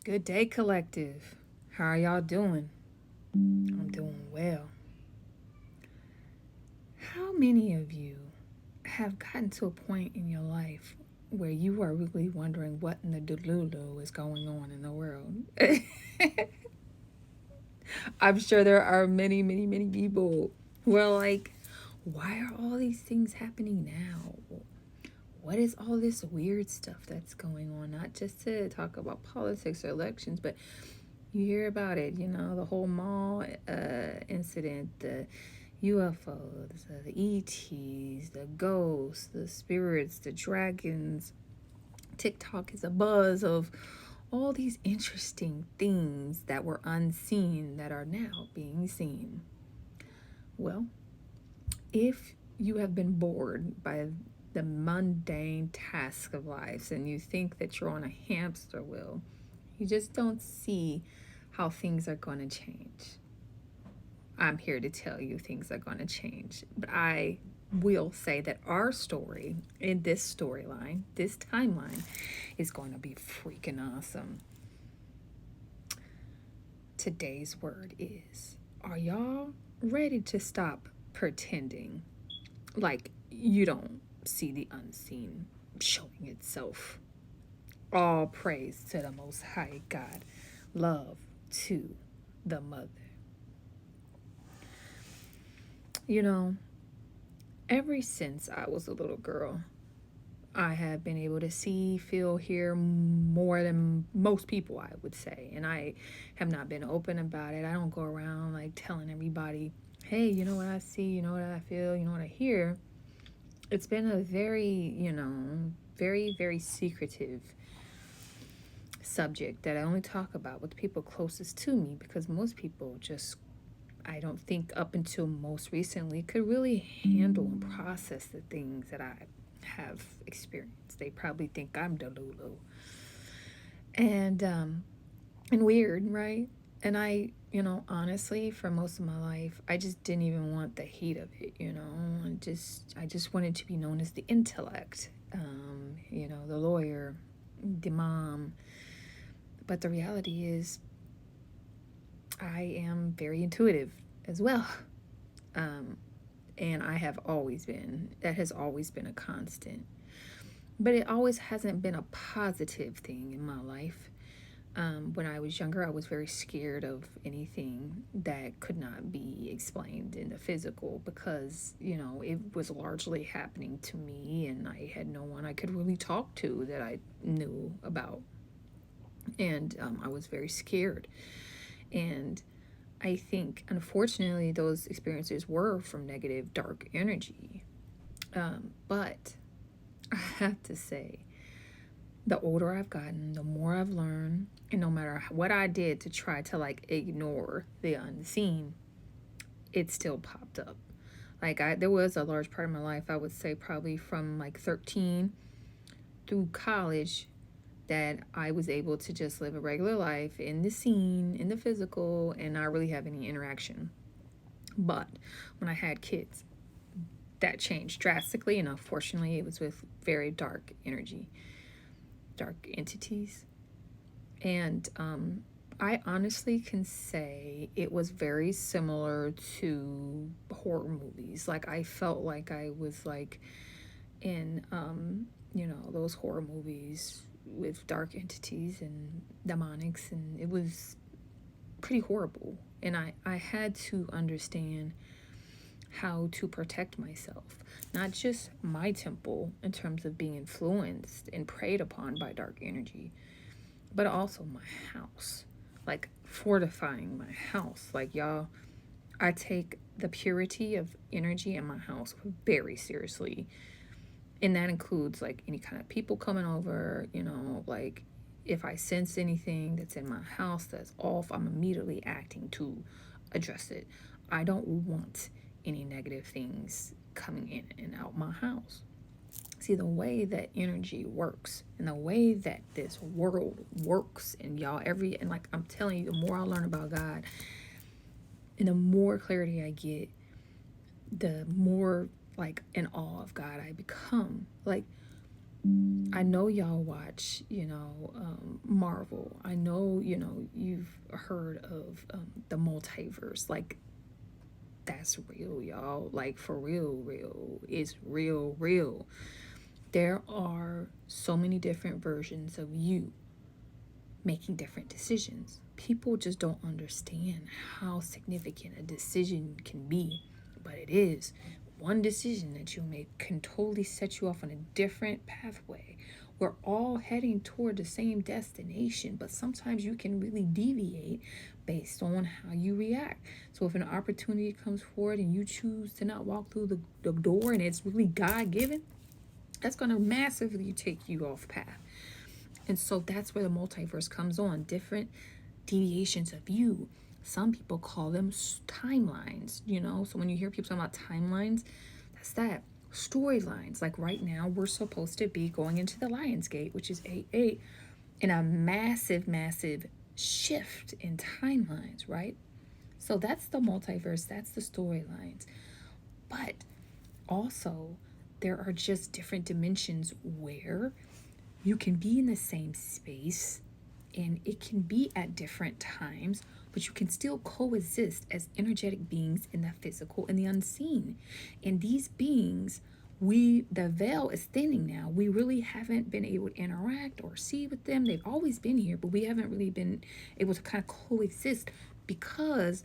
Good day, collective. How are y'all doing? I'm doing well. How many of you have gotten to a point in your life where you are really wondering what in the delulu is going on in the world? I'm sure there are many, many, many people who are like, why are all these things happening now? What is all this weird stuff that's going on? Not just to talk about politics or elections, but you hear about it, the whole mall incident, the UFOs, the ETs, the ghosts, the spirits, the dragons. TikTok is a buzz of all these interesting things that were unseen that are now being seen. Well, if you have been bored by the mundane task of life and you think that you're on a hamster wheel, you just don't see how things are going to change. I'm here to tell you things are going to change. But I will say that our story in this storyline, this timeline, is going to be freaking awesome. Today's word is, are y'all ready to stop pretending like you don't see the unseen showing itself? All praise to the Most High God. Love to the Mother. You know, ever since I was a little girl, I have been able to see, feel, hear more than most people, I would say. And I have not been open about it. I don't go around like telling everybody, hey, you know what I see, you know what I feel, you know what I hear. It's been a very, very, very secretive subject that I only talk about with the people closest to me because most people just, I don't think up until most recently, could really handle and process the things that I have experienced. They probably think I'm Delulu. And weird, right? And honestly, for most of my life, I just didn't even want the heat of it. I just wanted to be known as the intellect, the lawyer, the mom. But the reality is, I am very intuitive as well. Um, and I have always been. That has always been a constant. But it always hasn't been a positive thing in my life. When I was younger, I was very scared of anything that could not be explained in the physical because, it was largely happening to me and I had no one I could really talk to that I knew about. And I was very scared. And I think, unfortunately, those experiences were from negative, dark energy. But I have to say, the older I've gotten, the more I've learned, and no matter what I did to try to like ignore the unseen, it still popped up. There was a large part of my life, I would say probably from like 13 through college, that I was able to just live a regular life in the scene, in the physical, and not really have any interaction. But when I had kids, that changed drastically, and unfortunately, it was with very dark energy, dark entities. And I honestly can say it was very similar to horror movies. Like, I felt like I was like in, those horror movies with dark entities and demonics, and it was pretty horrible. And I had to understand how to protect myself, not just my temple in terms of being influenced and preyed upon by dark energy, but also my house, like fortifying my house. Like, y'all, I take the purity of energy in my house very seriously. And that includes like any kind of people coming over, like if I sense anything that's in my house that's off, I'm immediately acting to address it. I don't want any negative things coming in and out my house. See, the way that energy works and the way that this world works, and y'all, and like I'm telling you, the more I learn about God and the more clarity I get, the more like in awe of God I become. Like, I know y'all watch, Marvel. I know, you've heard of the multiverse. Like, that's real, y'all. Like, for real, real. It's real, real. There are so many different versions of you making different decisions. People just don't understand how significant a decision can be, but it is. One decision that you make can totally set you off on a different pathway. We're all heading toward the same destination, but sometimes you can really deviate based on how you react. So if an opportunity comes forward and you choose to not walk through the door and it's really God given, that's going to massively take you off path. And so that's where the multiverse comes on, different deviations of you. Some people call them timelines, So when you hear people talking about timelines, that's that. Storylines. Like right now, we're supposed to be going into the Lion's Gate, which is 8-8, in a massive, massive shift in timelines, right? So that's the multiverse, that's the storylines. But also, there are just different dimensions where you can be in the same space and it can be at different times, but you can still coexist as energetic beings in the physical and the unseen. And these beings, the veil is thinning now. We really haven't been able to interact or see with them. They've always been here, but we haven't really been able to kind of coexist because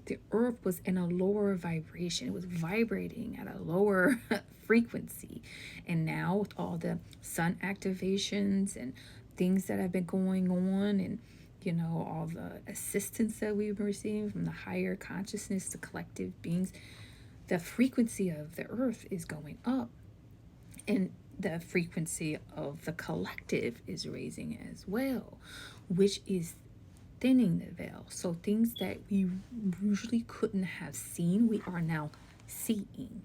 the earth was in a lower vibration. It was vibrating at a lower frequency. And now with all the sun activations and things that have been going on, and all the assistance that we've been receiving from the higher consciousness, the collective beings, the frequency of the earth is going up, and the frequency of the collective is raising as well, which is thinning the veil. So things that we usually couldn't have seen, we are now seeing.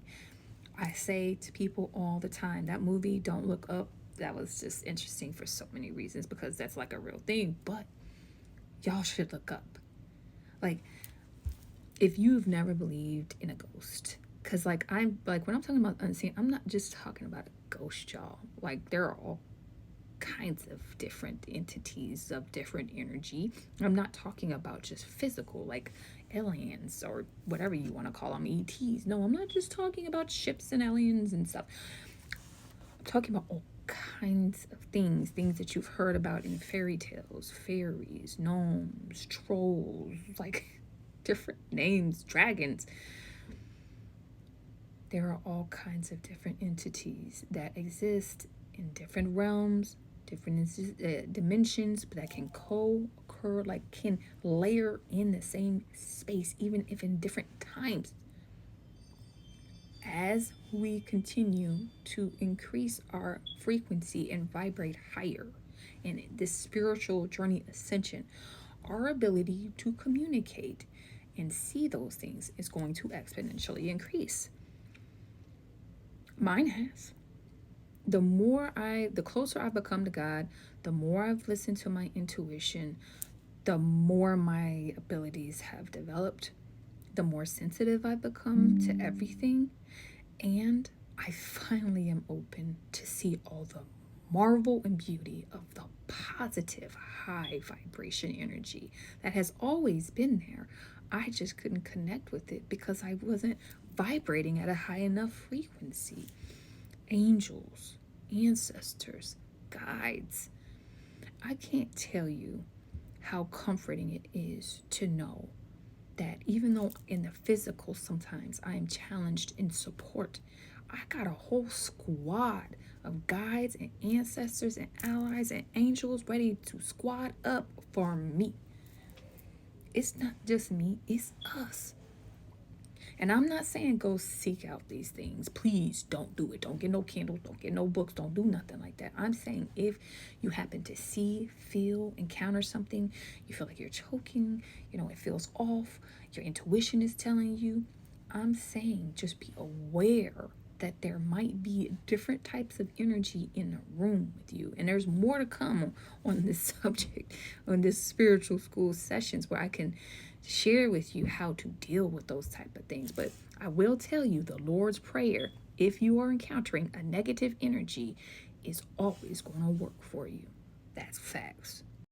I say to people all the time, that movie Don't Look Up, that was just interesting for so many reasons, because that's like a real thing. But y'all should look up. Like, if you've never believed in a ghost, because when I'm talking about unseen, I'm not just talking about a ghost, y'all. Like, there are all kinds of different entities of different energy. I'm not talking about just physical, like aliens or whatever you want to call them, ETs. No, I'm not just talking about ships and aliens and stuff. I'm talking about all kinds of things that you've heard about in fairy tales, fairies, gnomes, trolls, like different names, dragons. There are all kinds of different entities that exist in different realms, different dimensions, but that can co-occur, like can layer in the same space, even if in different times. As we continue to increase our frequency and vibrate higher in this spiritual journey ascension, our ability to communicate and see those things is going to exponentially increase. Mine has. The closer I've become to God, the more I've listened to my intuition, the more my abilities have developed, the more sensitive I've become to everything. And I finally am open to see all the marvel and beauty of the positive, high vibration energy that has always been there. I just couldn't connect with it because I wasn't vibrating at a high enough frequency. Angels, ancestors, guides. I can't tell you how comforting it is to know that even though in the physical sometimes I am challenged in support, I got a whole squad of guides and ancestors and allies and angels ready to squad up for me. It's not just me, it's us. And I'm not saying go seek out these things. Please don't do it. Don't get no candles, don't get no books, don't do nothing like that. I'm saying if you happen to see, feel, encounter something, you feel like you're choking, it feels off, your intuition is telling you, I'm saying just be aware that there might be different types of energy in the room with you. And there's more to come on this subject, on this spiritual school sessions, where I can share with you how to deal with those type of things. But I will tell you the Lord's Prayer, if you are encountering a negative energy, is always going to work for you. That's facts.